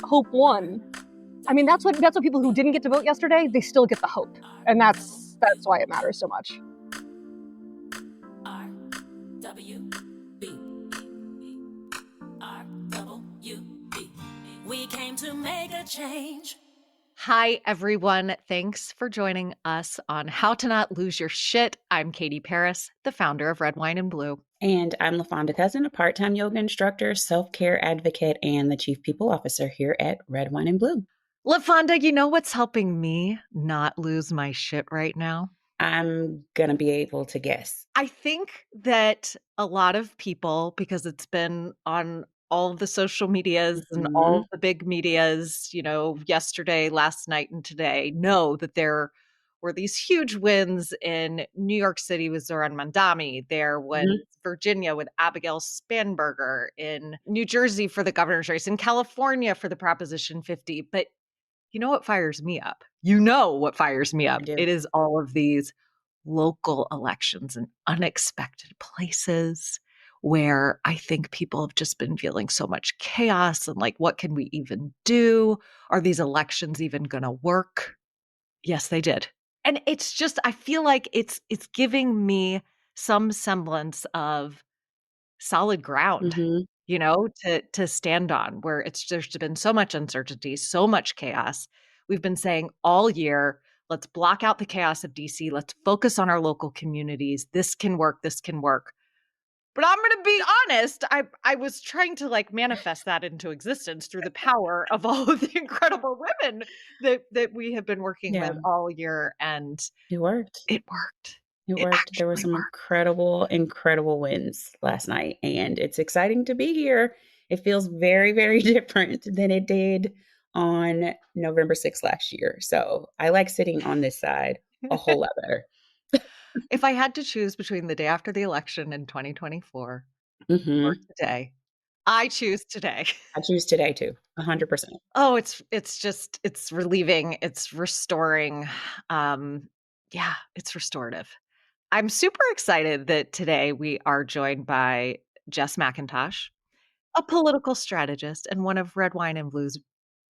hope won. I mean, that's what people who didn't get to vote yesterday, they still get the hope. And that's why it matters so much. We came to make a change. Hi, everyone. Thanks for joining us on How to Not Lose Your Shit. I'm Katie Paris, the founder of Red Wine and Blue. And I'm LaFonda Cousin, a part-time yoga instructor, self-care advocate, and the chief people officer here at Red Wine and Blue. LaFonda, you know what's helping me not lose my shit right now? I'm going to be able to guess. I think that a lot of people, because it's been on all of the social medias and all of the big medias, you know, yesterday, last night, and today, know that there were these huge wins in New York City with Zoran Mandami. There was Virginia with Abigail Spanberger, in New Jersey for the governor's race, in California for the Proposition 50. But you know what fires me up? You know what fires me up? It is all of these local elections in unexpected places where I think people have just been feeling so much chaos and like, what can we even do? Are these elections even going to work? Yes, they did. And it's just, I feel like it's giving me some semblance of solid ground, you know, to stand on, where there's been so much uncertainty, so much chaos. We've been saying all year, let's block out the chaos of DC. Let's focus on our local communities. This can work. This can work. But I'm going to be honest, I was trying to like manifest that into existence through the power of all of the incredible women that we have been working with all year. And it worked. It worked. It worked. There were some incredible wins last night. And it's exciting to be here. It feels very, very different than it did on November 6th last year. So I like sitting on this side a whole lot better. If I had to choose between the day after the election in 2024 or today, I choose today. I choose today too, 100%. Oh, it's relieving. It's restoring. Yeah, it's restorative. I'm super excited that today we are joined by Jess McIntosh, a political strategist and one of Red Wine and Blue's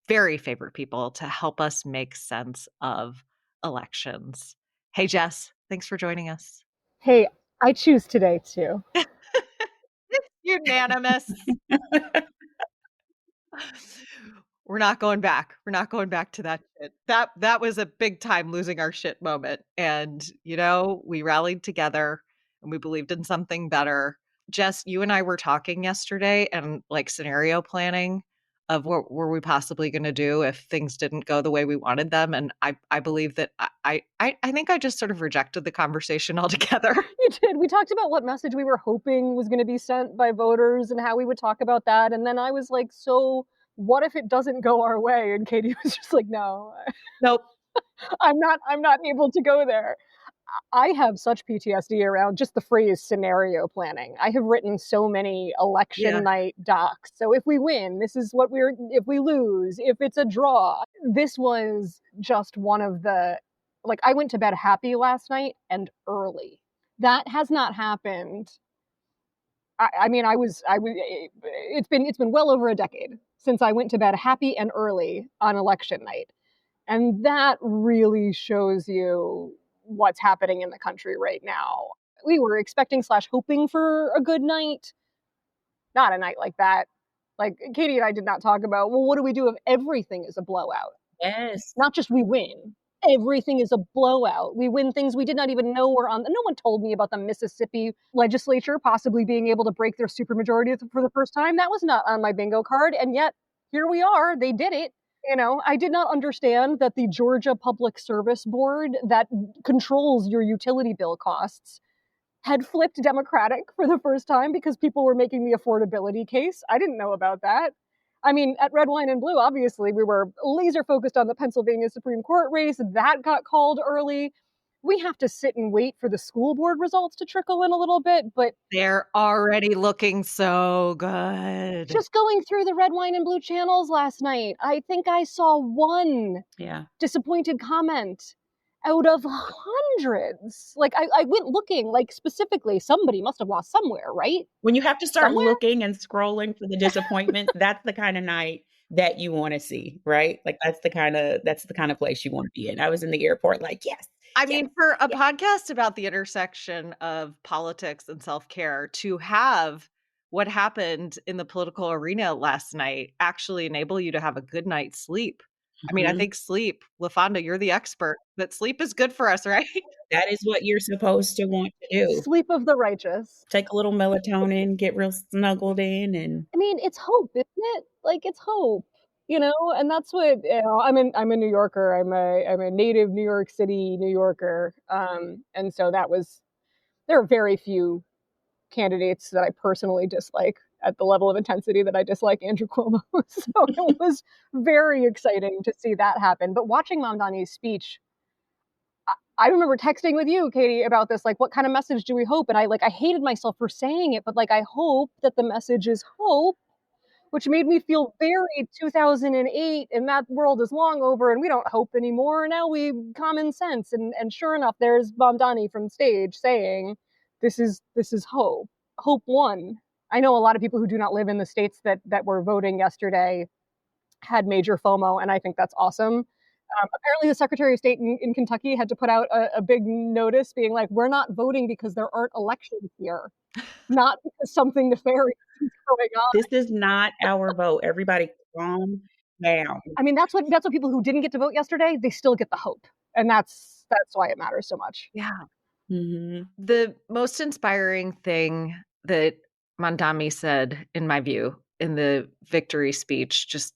very favorite people to help us make sense of elections. Hey, Jess, thanks for joining us. Hey, I choose today too. Unanimous. We're not going back. We're not going back to that shit. That was a big time losing our shit moment. And, you know, we rallied together and we believed in something better. Jess, you and I were talking yesterday and like scenario planning of what were we possibly going to do if things didn't go the way we wanted them. And I believe that I think I just sort of rejected the conversation altogether. You did. We talked about what message we were hoping was going to be sent by voters and how we would talk about that. And then I was like, so what if it doesn't go our way? And Katie was just like, no. Nope. I'm not able to go there. I have such PTSD around just the phrase scenario planning. I have written so many election night docs. So if we win, this is what if we lose, if it's a draw. This was just one of the, like, I went to bed happy last night and early. That has not happened. I mean, it's been well over a decade since I went to bed happy and early on election night. And that really shows you what's happening in the country right now. We were expecting / hoping for a good night. Not a night like that. Like, Katie and I did not talk about, well, what do we do if everything is a blowout? Yes. Not just we win. Everything is a blowout. We win things we did not even know were on. No one told me about the Mississippi legislature possibly being able to break their supermajority for the first time. That was not on my bingo card. And yet, here we are. They did it. You know, I did not understand that the Georgia Public Service Board that controls your utility bill costs had flipped Democratic for the first time because people were making the affordability case. I didn't know about that. I mean, at Red Wine and Blue, obviously, we were laser focused on the Pennsylvania Supreme Court race. That got called early. We have to sit and wait for the school board results to trickle in a little bit, but they're already looking so good. Just going through the Red Wine and Blue channels last night, I think I saw one disappointed comment out of hundreds. Like, I went looking, like, specifically, somebody must have lost somewhere, right? When you have to start looking and scrolling for the disappointment, that's the kind of night that you want to see, right? Like that's the kind of place you want to be in. I was in the airport like, yes, I yes, mean, for a yes. podcast about the intersection of politics and self-care, to have what happened in the political arena last night actually enable you to have a good night's sleep. I mean, I Mhm. think sleep, LaFonda, you're the expert, but sleep is good for us, right? That is what you're supposed to want to do. Sleep of the righteous. Take a little melatonin, get real snuggled in, and I mean, it's hope, isn't it? Like, it's hope, and that's what, I'm a New Yorker. I'm a native New York City New Yorker. And so there are very few candidates that I personally dislike at the level of intensity that I dislike Andrew Cuomo. So it was very exciting to see that happen. But watching Mamdani's speech, I remember texting with you, Katie, about this. Like, what kind of message do we hope? And I hated myself for saying it, but like, I hope that the message is hope, which made me feel very 2008, and that world is long over, and we don't hope anymore. Now we common sense, and sure enough, there's Mamdani from stage saying, "This is hope. Hope won." I know a lot of people who do not live in the states that were voting yesterday had major FOMO, and I think that's awesome. Apparently, the Secretary of State in Kentucky had to put out a big notice being like, "We're not voting because there aren't elections here, not because something nefarious is going on." this is not our vote. Everybody calm down. I mean, that's what people who didn't get to vote yesterday, they still get the hope, and that's why it matters so much. Yeah. Mhm. The most inspiring thing that Mandami said, in my view, in the victory speech, just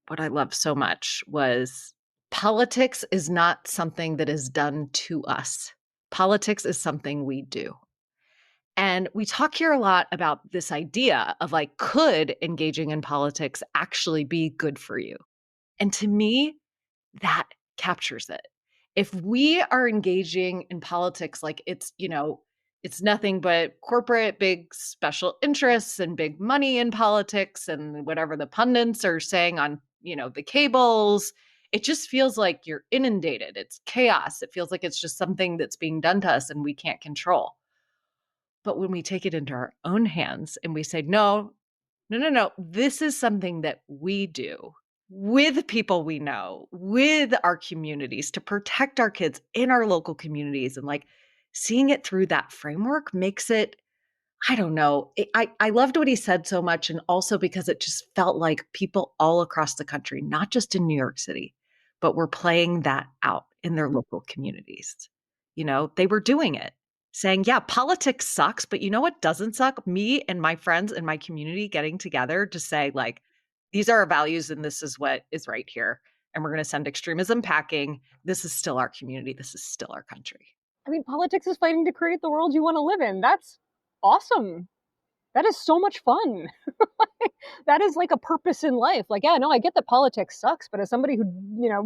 what I love so much was politics is not something that is done to us. Politics is something we do. And we talk here a lot about this idea of like, could engaging in politics actually be good for you? And to me, that captures it. If we are engaging in politics like it's nothing but corporate big special interests and big money in politics and whatever the pundits are saying on, the cables, it just feels like you're inundated. It's chaos. It feels like it's just something that's being done to us and we can't control. But when we take it into our own hands and we say, no, no, no, no, this is something that we do with people we know, with our communities to protect our kids in our local communities. And like seeing it through that framework makes it, I don't know. I loved what he said so much. And also because it just felt like people all across the country, not just in New York City, but were playing that out in their local communities. They were doing it, saying, yeah, politics sucks, but you know what doesn't suck? Me and my friends in my community getting together to say, like, these are our values and this is what is right here. And we're going to send extremism packing. This is still our community. This is still our country. I mean, politics is fighting to create the world you want to live in. That's awesome. That is so much fun. That is like a purpose in life. Like, yeah, no, I get that politics sucks, but as somebody who,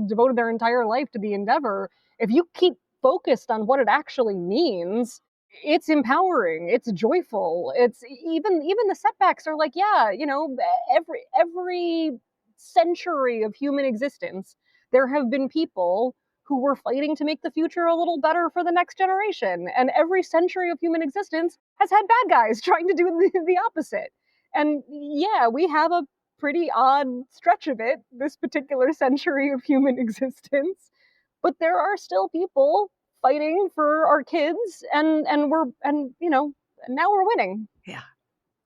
devoted their entire life to the endeavor, if you keep focused on what it actually means, it's empowering, it's joyful. It's even the setbacks are like, yeah, every century of human existence, there have been people who were fighting to make the future a little better for the next generation. And every century of human existence has had bad guys trying to do the opposite. And yeah, we have a pretty odd stretch of it, this particular century of human existence. But there are still people fighting for our kids, and now we're winning. Yeah.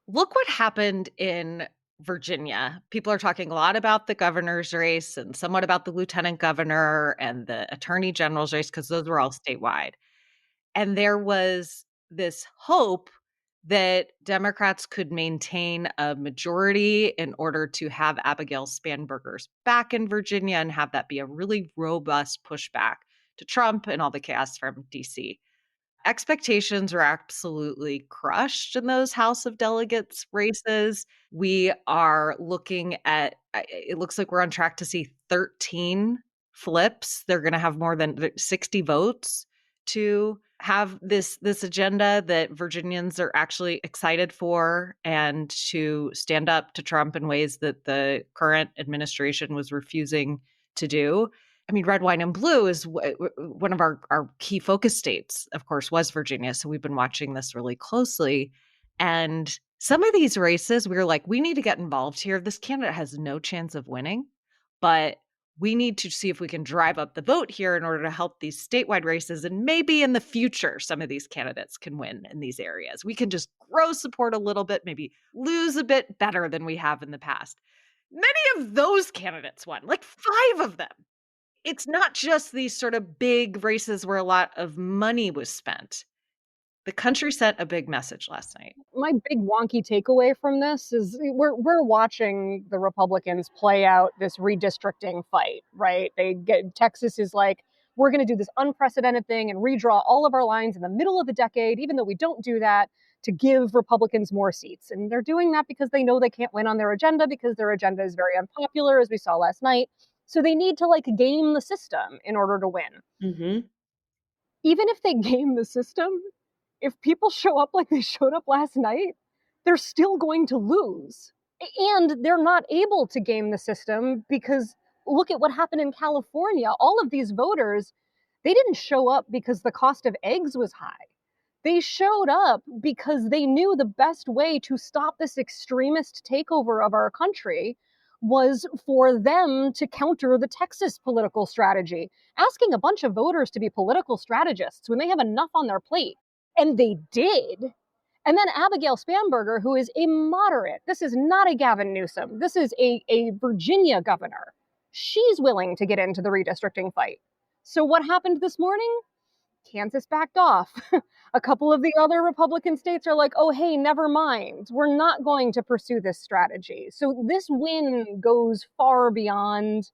Look what happened in Virginia. People are talking a lot about the governor's race and somewhat about the lieutenant governor and the attorney general's race, because those were all statewide. And there was this hope that Democrats could maintain a majority in order to have Abigail Spanberger's back in Virginia and have that be a really robust pushback to Trump and all the chaos from DC. Expectations were absolutely crushed in those House of Delegates races. We are looking at, it looks like we're on track to see 13 flips. They're going to have more than 60 votes to have this agenda that Virginians are actually excited for and to stand up to Trump in ways that the current administration was refusing to do. I mean, red, white, and blue is one of our key focus states, of course, was Virginia. So we've been watching this really closely. And Some of these races, we were like, we need to get involved here. This candidate has no chance of winning, but we need to see if we can drive up the vote here in order to help these statewide races. And maybe in the future, some of these candidates can win in these areas. We can just grow support a little bit, maybe lose a bit better than we have in the past. Many of those candidates won, like 5 of them. It's not just these sort of big races where a lot of money was spent. The country sent a big message last night. My big wonky takeaway from this is we're watching the Republicans play out this redistricting fight, right? Texas is like, we're going to do this unprecedented thing and redraw all of our lines in the middle of the decade, even though we don't do that, to give Republicans more seats. And they're doing that because they know they can't win on their agenda, because their agenda is very unpopular, as we saw last night. So they need to like game the system in order to win. Mm-hmm. Even if they game the system, if people show up like they showed up last night, they're still going to lose. And they're not able to game the system because look at what happened in California. All of these voters, they didn't show up because the cost of eggs was high. They showed up because they knew the best way to stop this extremist takeover of our country was for them to counter the Texas political strategy. Asking a bunch of voters to be political strategists when they have enough on their plate. And they did. And then Abigail Spanberger, who is a moderate, this is not a Gavin Newsom, this is a Virginia governor. She's willing to get into the redistricting fight. So what happened this morning? Kansas backed off. A couple of the other Republican states are like, oh, hey, never mind. We're not going to pursue this strategy. So this win goes far beyond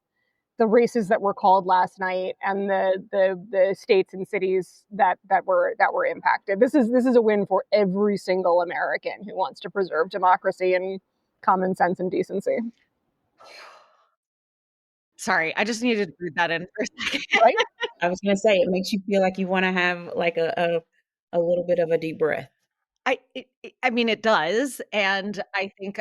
the races that were called last night and the states and cities that were impacted. This is a win for every single American who wants to preserve democracy and common sense and decency. Sorry, I just needed to breathe that in for a second. Right? I was going to say, it makes you feel like you want to have like a little bit of a deep breath. I mean, it does. And I think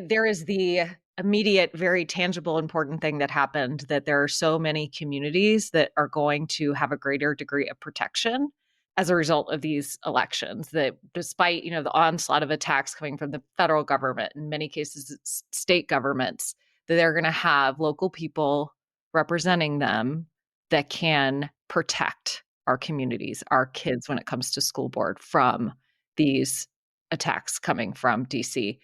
there is the immediate, very tangible, important thing that happened, that there are so many communities that are going to have a greater degree of protection as a result of these elections, that despite, the onslaught of attacks coming from the federal government, in many cases, it's state governments, that they're going to have local people representing them that can protect our communities, our kids, when it comes to school board, from these attacks coming from DC.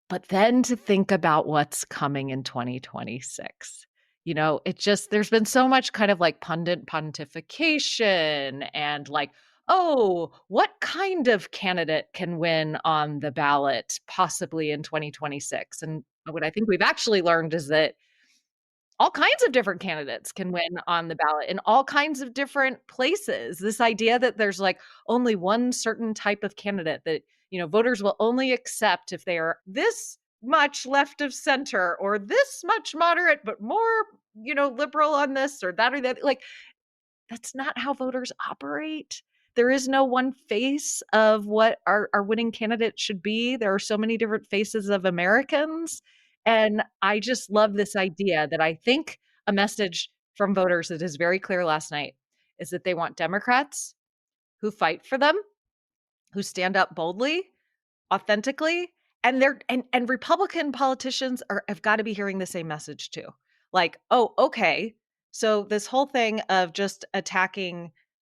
But then to think about what's coming in 2026, there's been so much kind of like pundit pontification and like, oh, what kind of candidate can win on the ballot possibly in 2026? And what I think we've actually learned is that all kinds of different candidates can win on the ballot in all kinds of different places. This idea that there's like only one certain type of candidate that, voters will only accept if they are this much left of center or this much moderate, but more, liberal on this or that or that. Like, that's not how voters operate. There is no one face of what our winning candidate should be. There are so many different faces of Americans. And I just love this idea that I think a message from voters that is very clear last night is that they want Democrats who fight for them, who stand up boldly, authentically, and Republican politicians have got to be hearing the same message too. Like, oh, okay, so this whole thing of just attacking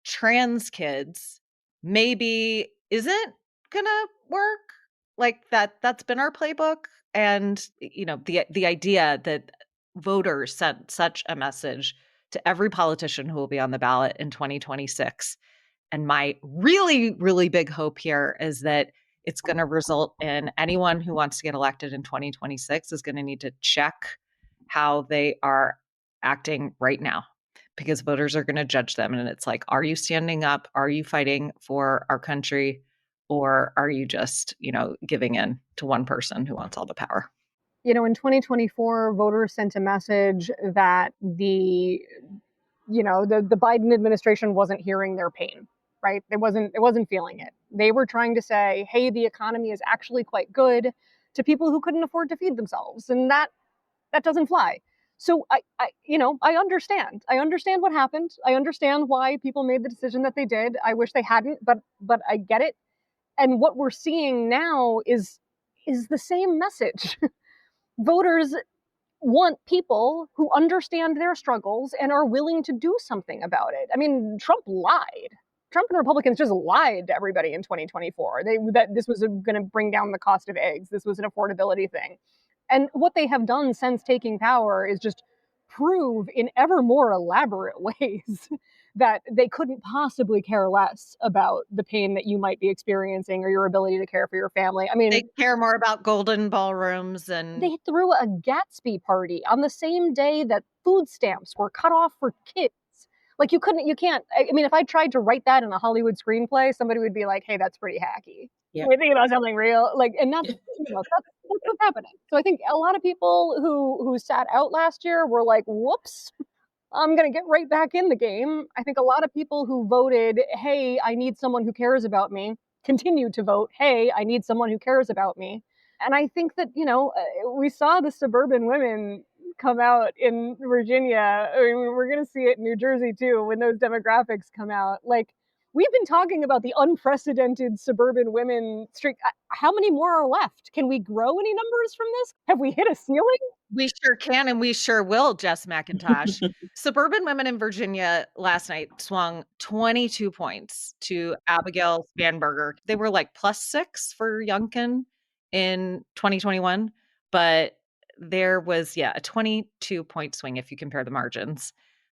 trans kids maybe isn't gonna work. Like that's been our playbook. And the idea that voters sent such a message to every politician who will be on the ballot in 2026. And my really, really big hope here is that it's going to result in anyone who wants to get elected in 2026 is going to need to check how they are acting right now, because voters are going to judge them. And it's like, are you standing up? Are you fighting for our country? Or are you just, giving in to one person who wants all the power? In 2024, voters sent a message that the Biden administration wasn't hearing their pain, right? It wasn't feeling it. They were trying to say, hey, the economy is actually quite good, to people who couldn't afford to feed themselves. And that doesn't fly. So I understand. I understand what happened. I understand why people made the decision that they did. I wish they hadn't, but I get it. And what we're seeing now is is the same message. Voters want people who understand their struggles and are willing to do something about it. I mean, Trump lied. Trump and Republicans just lied to everybody in 2024. That this was going to bring down the cost of eggs. This was an affordability thing. And what they have done since taking power is just prove in ever more elaborate ways that they couldn't possibly care less about the pain that you might be experiencing or your ability to care for your family. I mean, they care more about golden ballrooms and they threw a Gatsby party on the same day that food stamps were cut off for kids. Like you can't. I mean, if I tried to write that in a Hollywood screenplay, somebody would be like, "Hey, that's pretty hacky." Yeah. We're thinking about something real, like, and that's what's happening. So I think a lot of people who sat out last year were like, "Whoops, I'm gonna get right back in the game." I think a lot of people who voted, "Hey, I need someone who cares about me," continue to vote, "Hey, I need someone who cares about me." And I think that we saw the suburban women come out in Virginia. I mean, we're going to see it in New Jersey too when those demographics come out. Like, we've been talking about the unprecedented suburban women streak. How many more are left? Can we grow any numbers from this? Have we hit a ceiling? we sure can, and we sure will, Jess McIntosh. Suburban women in Virginia last night swung 22 points to Abigail Spanberger. They were like +6 for Youngkin in 2021, but there was, a 22-point swing if you compare the margins.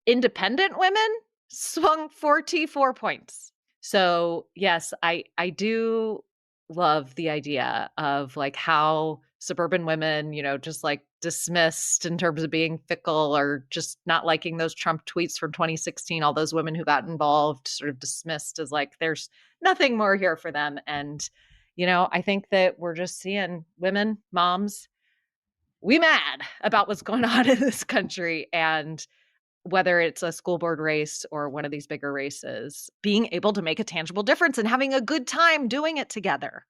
Independent women swung 44 points. So yes, I do love the idea of like how suburban women, just like dismissed in terms of being fickle or just not liking those Trump tweets from 2016, all those women who got involved sort of dismissed as like there's nothing more here for them. And I think that we're just seeing women, moms, we mad about what's going on in this country. And whether it's a school board race or one of these bigger races, being able to make a tangible difference and having a good time doing it together.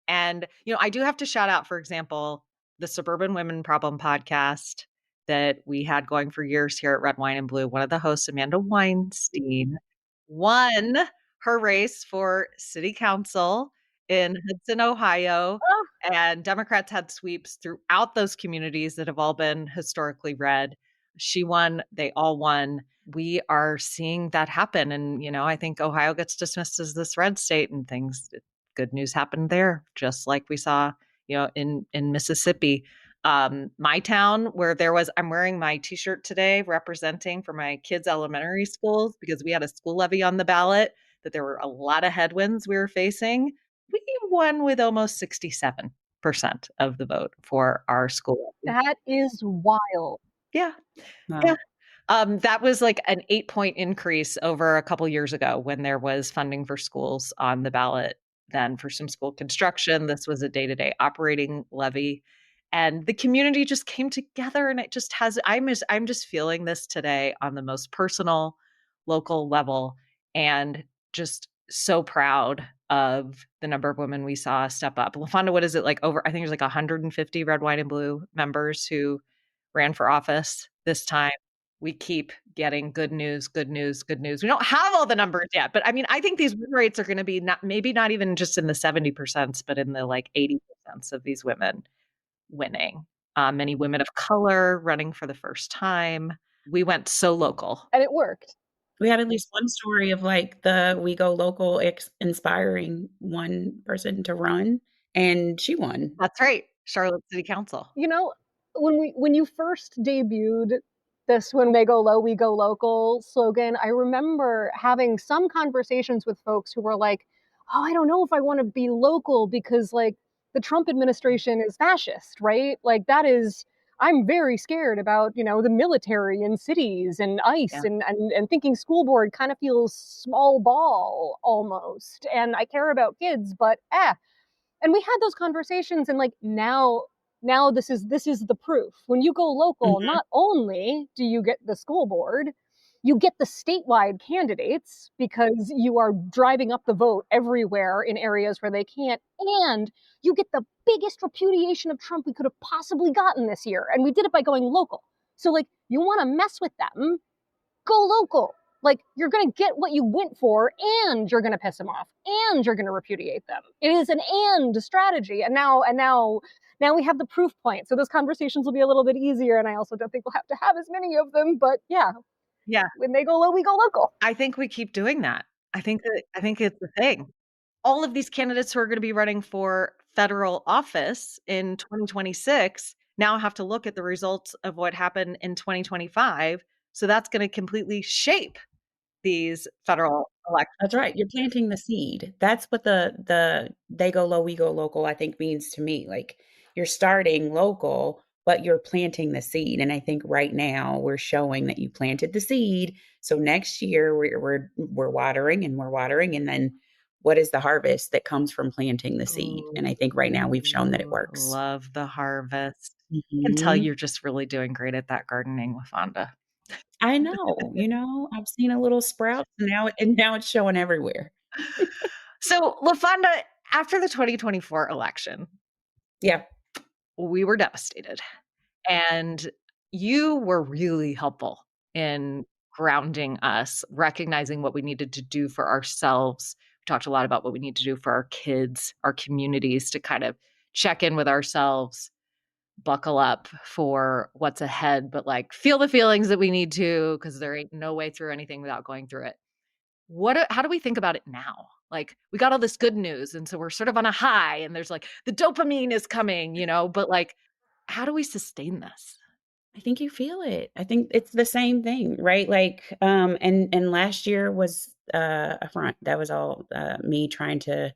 And, I do have to shout out, for example, the Suburban Women Problem podcast that we had going for years here at Red Wine and Blue. One of the hosts, Amanda Weinstein, won her race for city council in Hudson, Ohio. Oh, And Democrats had sweeps throughout those communities that have all been historically red. She won. They all won. We are seeing that happen. And, I think Ohio gets dismissed as this red state and good news happened there, just like we saw, in Mississippi. My town where I'm wearing my t-shirt today representing for my kids' elementary schools because we had a school levy on the ballot, that there were a lot of headwinds we were facing. We won with almost 67% of the vote for our school. that is wild. Yeah. Wow. Yeah. That was like an 8-point increase over a couple years ago when there was funding for schools on the ballot. Then for some school construction, this was a day-to-day operating levy, and the community just came together. And it just has. I'm just feeling this today on the most personal, local level, and just so proud of the number of women we saw step up. LaFonda, what is it like? I think there's like 150 Red, White, and Blue members who ran for office this time. We keep getting good news, good news, good news. We don't have all the numbers yet, but I mean, I think these win rates are going to be maybe not even just in the 70%, but in the like 80% of these women winning. Many women of color running for the first time. We went so local. And it worked. We had at least one story of like the We Go Local inspiring one person to run, and she won. That's right. Charlotte City Council. When you first debuted this "When they go low, we go local" slogan, I remember having some conversations with folks who were like, "Oh, I don't know if I want to be local because like the Trump administration is fascist, right? Like I'm very scared about, the military in cities and ICE Yeah. and thinking school board kind of feels small ball almost. And I care about kids, but and we had those conversations, and like now this is the proof. When you go local, not only do you get the school board, you get the statewide candidates because you are driving up the vote everywhere in areas where they can't, and you get the biggest repudiation of Trump we could have possibly gotten this year, and we did it by going local. So like, you want to mess with them, go local. Like, you're going to get what you went for, and you're going to piss them off, and you're going to repudiate them. It is an and strategy. And now we have the proof point. So those conversations will be a little bit easier. And I also don't think we'll have to have as many of them. But yeah, when they go low, we go local. I think we keep doing that. I think it's the thing. All of these candidates who are going to be running for federal office in 2026 now have to look at the results of what happened in 2025. So that's going to completely shape these federal elections. That's right. You're planting the seed. That's what the they go low, we go local, I think means to me. Like, you're starting local, but you're planting the seed. And I think right now we're showing that you planted the seed. So next year we're watering and we're watering, and then what is the harvest that comes from planting the seed? And I think right now we've shown that it works. Love the harvest. I can tell Mhm. you're just really doing great at that gardening with Fonda. I know, I've seen a little sprout, and now it's showing everywhere. So, LaFonda, after the 2024 election, Yeah. we were devastated. And you were really helpful in grounding us, recognizing what we needed to do for ourselves. We talked a lot about what we need to do for our kids, our communities, to kind of check in with ourselves, buckle up for what's ahead, but like feel the feelings that we need to, because there ain't no way through anything without going through it. How do we think about it now? Like, we got all this good news, and so we're sort of on a high, and there's like the dopamine is coming, but like, how do we sustain this? I think you feel it. I think it's the same thing, right? Like, and last year was a front. That was all me trying to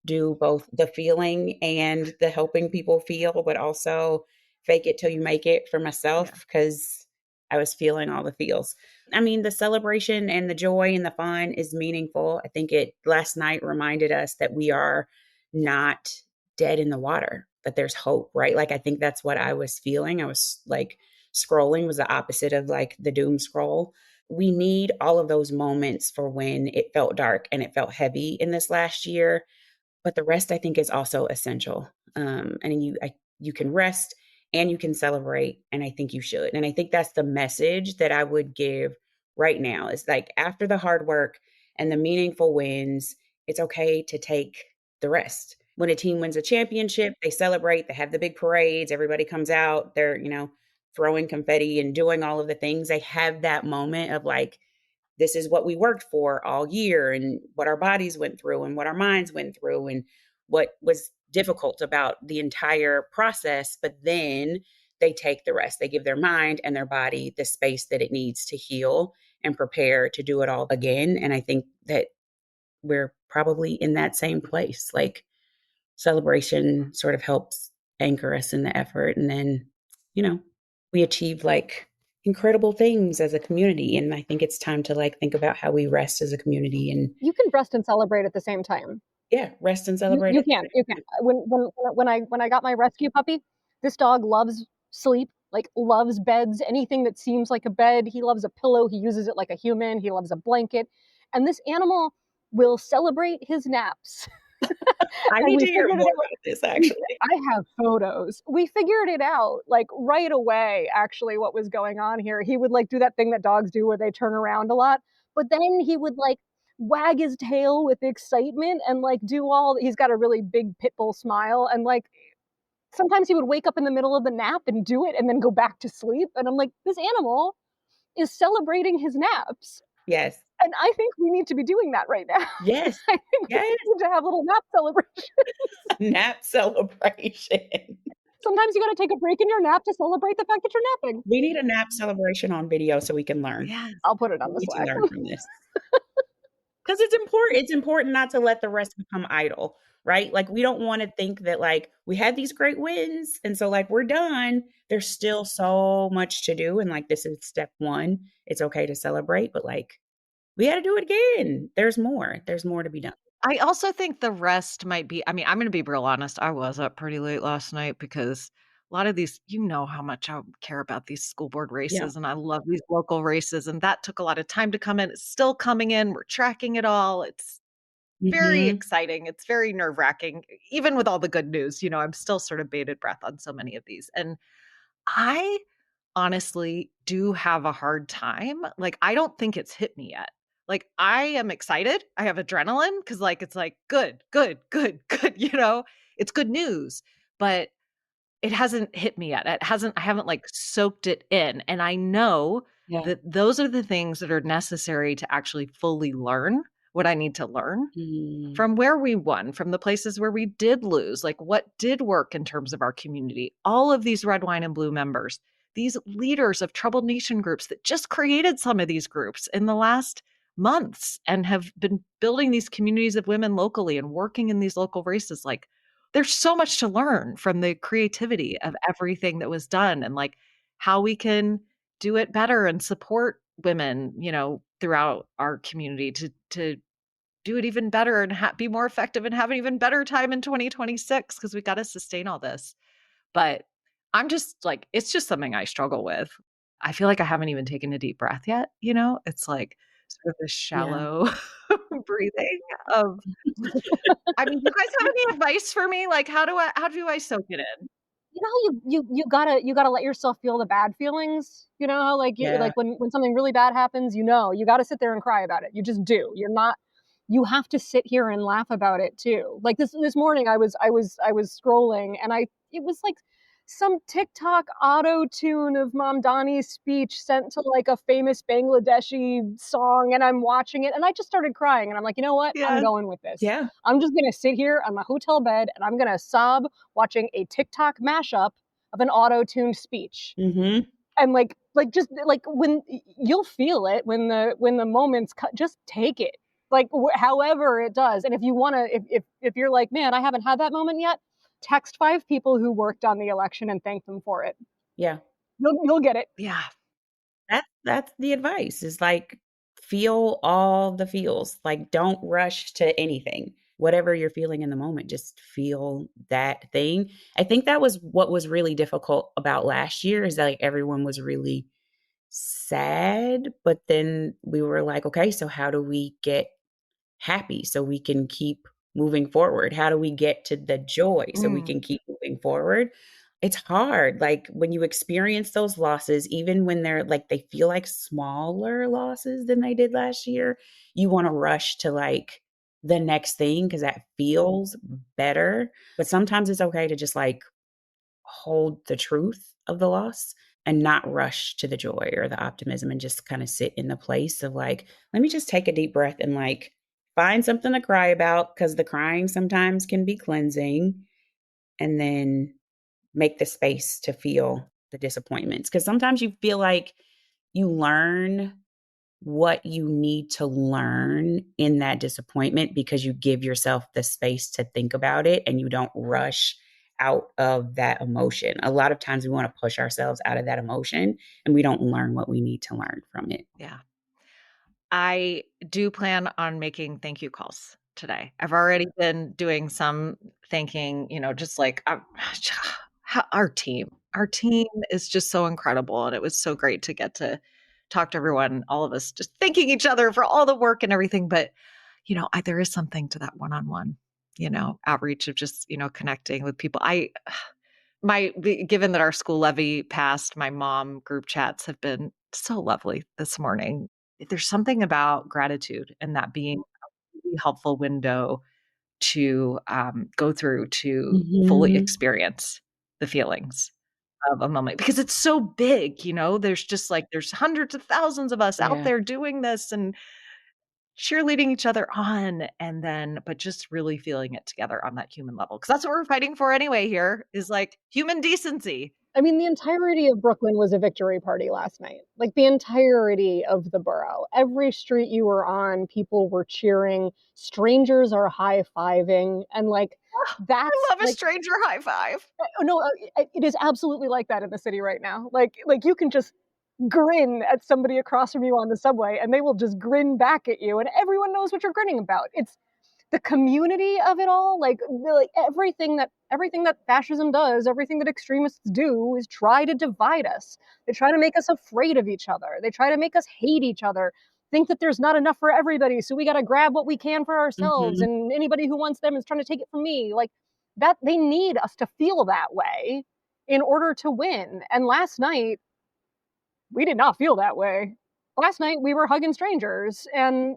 do both the feeling and the helping people feel, but also fake it till you make it for myself, Yeah. because I was feeling all the feels. I mean, the celebration and the joy and the fun is meaningful. I think it last night reminded us that we are not dead in the water, that there's hope, right? Like, I think that's what I was feeling. I was like, scrolling was the opposite of like the doom scroll. We need all of those moments for when it felt dark and it felt heavy in this last year, but the rest I think is also essential. And you can rest and you can celebrate, and I think you should. And I think that's the message that I would give right now. Is like, after the hard work and the meaningful wins, it's okay to take the rest. When a team wins a championship, they celebrate, they have the big parades, everybody comes out, they're, throwing confetti and doing all of the things. They have that moment of like, this is what we worked for all year, and what our bodies went through and what our minds went through and what was difficult about the entire process. But then they take the rest. They give their mind and their body the space that it needs to heal and prepare to do it all again. And I think that we're probably in that same place. Like, celebration sort of helps anchor us in the effort. And then, you know, we achieve like incredible things as a community. And I think it's time to like think about how we rest as a community. And You can rest and celebrate at the same time. yeah, rest and You celebrate you at the can, same you can. time. When I got my rescue puppy, this dog loves sleep, like loves beds, anything that seems like a bed. He loves a pillow. He uses it like a human. He loves a blanket. And this animal will celebrate his naps. I And need we to hear figured it more out. about this actually. I have photos. We figured it out like right away, actually, what was going on here. He would like do that thing that dogs do where they turn around a lot, but then he would like wag his tail with excitement and like do all he's got a really big pit bull smile, and like sometimes he would wake up in the middle of the nap and do it and then go back to sleep, and I'm like, this animal is celebrating his naps. Yes. And I think we need to be doing that right now. Yes. I think we Yes. need to have little nap celebrations. Nap celebration. Sometimes you gotta take a break in your nap to celebrate the fact that you're napping. We need a nap celebration on video so we can learn. Yes. I'll put it on We the need to Slack. learn from this. Because it's important. It's important not to let the rest become idle, right? Like, we don't want to think that like we had these great wins and so like we're done. There's still so much to do, and like this is step one. It's okay to celebrate, but like we got to do it again. There's more. There's more to be done. I also think the rest might be, I mean, I'm gonna be real honest, I was up pretty late last night because a lot of these, how much I care about these school board Yeah. races, and I love these local races, and that took a lot of time to come in. It's still coming in. We're tracking it all. It's very Hmm. exciting. It's very nerve-wracking. Even with all the good news, I'm still sort of bated breath on so many of these. And I honestly do have a hard time. Like, I don't think it's hit me yet. Like, I am excited. I have adrenaline because, like, it's like, good, good, good, good, it's good news, but it hasn't hit me yet. I haven't, like, soaked it in, and I know Yeah. that those are the things that are necessary to actually fully learn what I need to learn Mm. from where we won, from the places where we did lose, like what did work in terms of our community. All of these red, wine, and blue members, these leaders of troubled nation groups that just created some of these groups in the last months and have been building these communities of women locally and working in these local races. Like, there's so much to learn from the creativity of everything that was done and like how we can do it better and support women, throughout our community to do it even better and be more effective and have an even better time in 2026 because we got to sustain all this. But I'm just like, it's just something I struggle with. I feel like I haven't even taken a deep breath yet. It's like sort of this Yeah. shallow breathing of, I mean, do you guys have any advice for me? Like, how do I soak it in? You gotta let yourself feel the bad feelings. You know how like Yeah. when something really bad happens, you gotta sit there and cry about it. You just do. You have to sit here and laugh about it too. Like this morning I was scrolling and it was like some TikTok auto tune of Mamdani's speech sent to like a famous Bangladeshi song, and I'm watching it and I just started crying and I'm like, you know what? I'm Yeah. going with this. Yeah. I'm just gonna sit here on my hotel bed and I'm gonna sob watching a TikTok mashup of an auto tuned speech. Mm-hmm. And just like when you'll feel it when the moments just take it like however it does. And if you want to if you're like, man, I haven't had that moment yet, text 5 people who worked on the election and thank them for it. Yeah. You'll get it. Yeah. That's the advice is like feel all the feels. Like don't rush to anything. Whatever you're feeling in the moment, just feel that thing. I think that was what was really difficult about last year is that like everyone was really sad, but then we were like, okay, so how do we get happy so we can keep moving forward? How do we get to the joy so we Mm. can keep moving forward? It's hard. Like when you experience those losses, even when they're like they feel like smaller losses than they did last year, you want to rush to like the next thing because that feels better. But sometimes it's okay to just like hold the truth of the loss and not rush to the joy or the optimism and just kind of sit in the place of like, let me just take a deep breath and like find something to cry about because the crying sometimes can be cleansing and then make the space to feel the disappointments. Because sometimes you feel like you learn what you need to learn in that disappointment because you give yourself the space to think about it and you don't rush out of that emotion. A lot of times we want to push ourselves out of that emotion and we don't learn what we need to learn from it. Yeah. I do plan on making thank you calls today. I've already been doing some thanking, just like our team. Our team is just so incredible. And it was so great to get to talk to everyone, all of us just thanking each other for all the work and everything. But, there is something to that one on one, outreach of just, connecting with people. Given that our school levy passed, my mom group chats have been so lovely this morning. There's something about gratitude and that being a really helpful window to go through to fully Mhm. experience the feelings of a moment because it's so big, there's just like there's hundreds of thousands of us out Yeah. there doing this and cheerleading each other on but just really feeling it together on that human level because that's what we're fighting for anyway here is like human decency. I mean, the entirety of Brooklyn was a victory party last night. Like the entirety of the borough. Every street you were on, people were cheering. Strangers are high-fiving. And like I that's love a like stranger high five. no, it is absolutely like that in the city right now. Like you can just grin at somebody across from you on the subway and they will just grin back at you and everyone knows what you're grinning about. It's the community of it all, like everything that fascism does, everything that extremists do is try to divide us. They try to make us afraid of each other. They try to make us hate each other, think that there's not enough for everybody, so we got to grab what we can for ourselves, Mhm. and anybody who wants them is trying to take it from me. Like that, they need us to feel that way in order to win. And last night, we did not feel that way. last night we were hugging strangers, and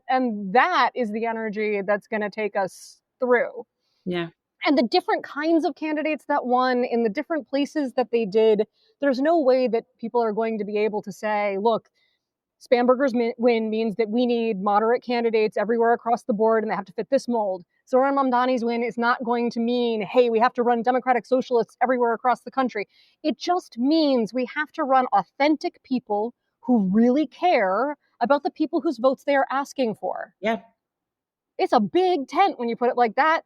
that is the energy that's going to take us through. Yeah. And the different kinds of candidates that won in the different places that they did, there's no way that people are going to be able to say, look, Spamberger's win means that we need moderate candidates everywhere across the board, and they have to fit this mold. Zohran Mamdani's win is not going to mean, hey, we have to run Democratic Socialists everywhere across the country. It just means we have to run authentic people who really care about the people whose votes they are asking for. Yeah. It's a big tent when you put it like that.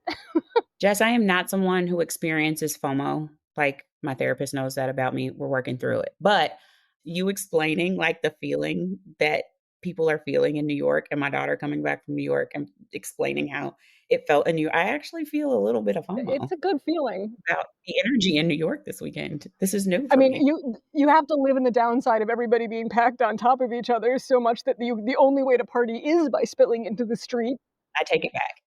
Jess, I am not someone who experiences FOMO. Like, my therapist knows that about me. We're working through it. But you explaining like the feeling that people are feeling in New York, and my daughter coming back from New York and explaining how it felt in New York, I actually feel a little bit of FOMO. It's a good feeling About the energy in New York this weekend. This is new for me. You have to live in the downside of everybody being packed on top of each other so much that the only way to party is by spilling into the street. I take it back.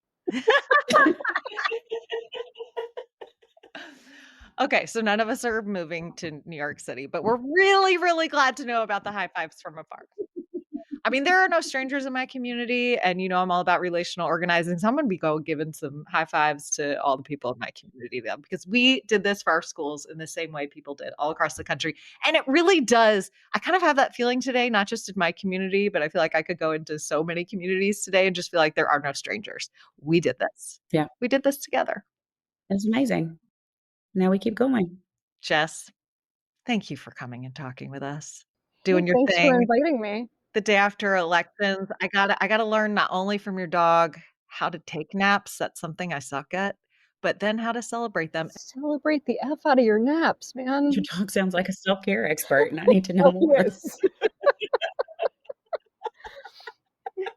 Okay, so none of us are moving to New York City, but we're really, really glad to know about the high fives from afar. I mean, there are no strangers in my community, and I'm all about relational organizing. So I'm going to be giving some high fives to all the people in my community then, because we did this for our schools in the same way people did all across the country. And it really does. I kind of have that feeling today, not just in my community, but I feel like I could go into so many communities today and just feel like there are no strangers. We did this. Yeah. We did this together. It's amazing. Now we keep going. Jess, thank you for coming and talking with us, doing your Thanks thing. for inviting me. The day after elections, I gotta learn not only from your dog how to take naps. That's something I suck at, but then how to celebrate them. Celebrate the F out of your naps, man. Your dog sounds like a self-care expert, and I need to know more. Yes.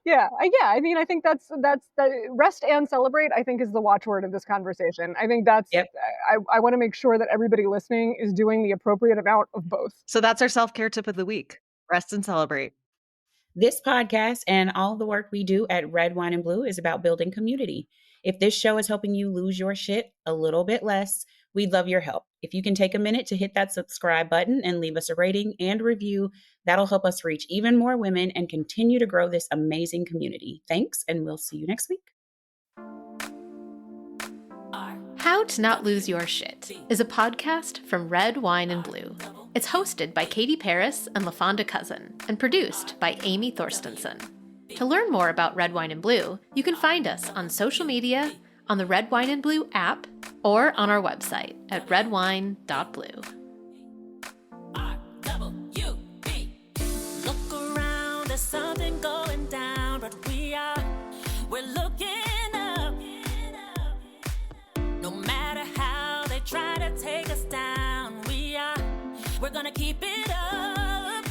Yeah. I mean, I think that's rest and celebrate, I think, is the watchword of this conversation. I think that's, Yep. I want to make sure that everybody listening is doing the appropriate amount of both. So that's our self-care tip of the week. Rest and celebrate. This podcast and all the work we do at Red, Wine, and Blue is about building community. If this show is helping you lose your shit a little bit less, we'd love your help. If you can take a minute to hit that subscribe button and leave us a rating and review, that'll help us reach even more women and continue to grow this amazing community. Thanks, and we'll see you next week. How to Not Lose Your Shit is a podcast from Red, Wine, and Blue. It's hosted by Katie Paris and LaFonda Cousin and produced by Amy Thorstensen. To learn more about Red, Wine, and Blue, you can find us on social media, on the Red, Wine, and Blue app, or on our website at redwine.blue. Look around, there's something going down, but we're looking up. No matter how they try to take us down, we're gonna keep it up.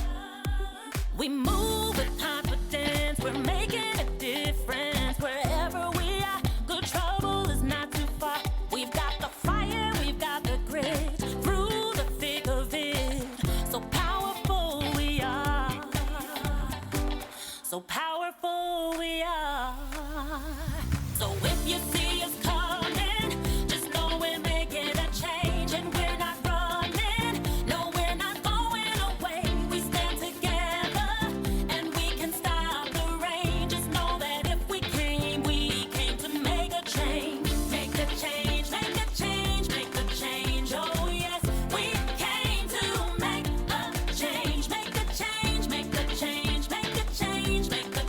We move with confidence, we're making a difference wherever we are. Good trouble is not too far. We've got the fire, we've got the grit, through the thick of it. So powerful we are. So powerful we are. So if you see us coming, just know we're making a change, and we're not running. No, we're not going away. We stand together and we can stop the rain. Just know that if we came to make a change. Make a change, make a change, make a change. Oh yes, we came to make a change. Make a change, make a change, make a change, make a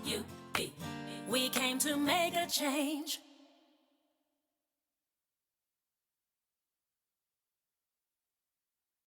change. We came to make a change.